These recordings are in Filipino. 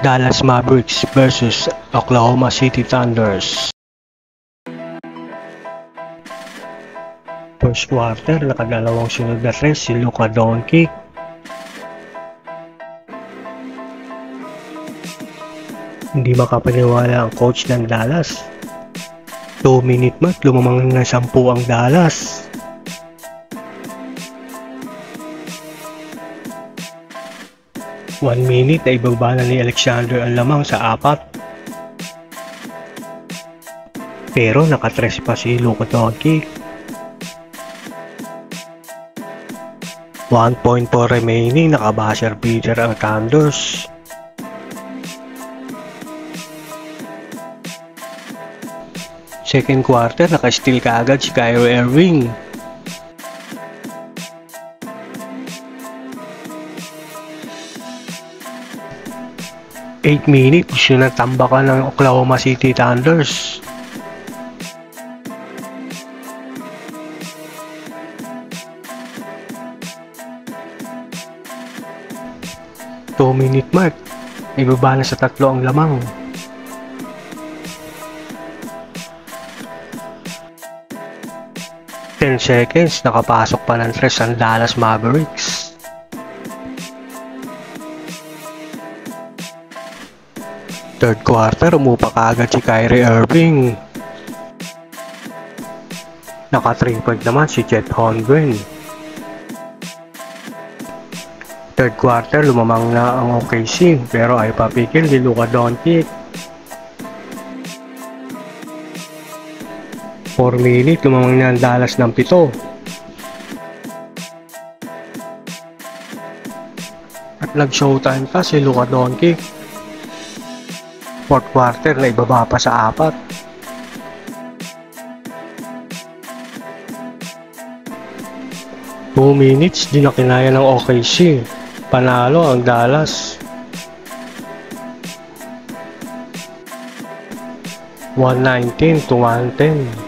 Dallas Mavericks versus Oklahoma City Thunders. First quarter, nakadalawang sunod na tres si Luka Doncic. Hindi makapaniwala ang coach ng Dallas. 2-minute mark, lumamang na 10 ang Dallas. One minute ay ibaba na ni Alexander ang lamang sa 4. Pero nakatres pa si Luka Doncic. 1.4 remaining, naka-buzzer beater ang Thunders. Second quarter, naka-steal kaagad si Kyrie Irving. Eight minutes, gusto na tambakan ng Oklahoma City Thunders. Two-minute mark, ibaba na sa 3 ang lamang. Ten seconds, nakapasok pa ng tres ang Dallas Mavericks. Third quarter, umupa kaagad si Kyrie Irving. Naka 3 point naman si Chet Holmgren. Third quarter, lumamang na ang OKC pero ay papikil ni Luka Doncic. 4 minutes, lumamang na ang Dallas ng 7. At nag-showtime pa si Luka Doncic. Fourth quarter, na ibaba pa sa 4. Two minutes, di na kinaya ng OKC. Panalo ang Dallas. 119 to 110.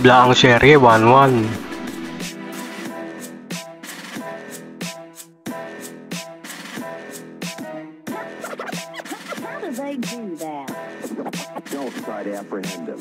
Tabla ang serye, 1-1. How do they do that? Don't try to apprehend them.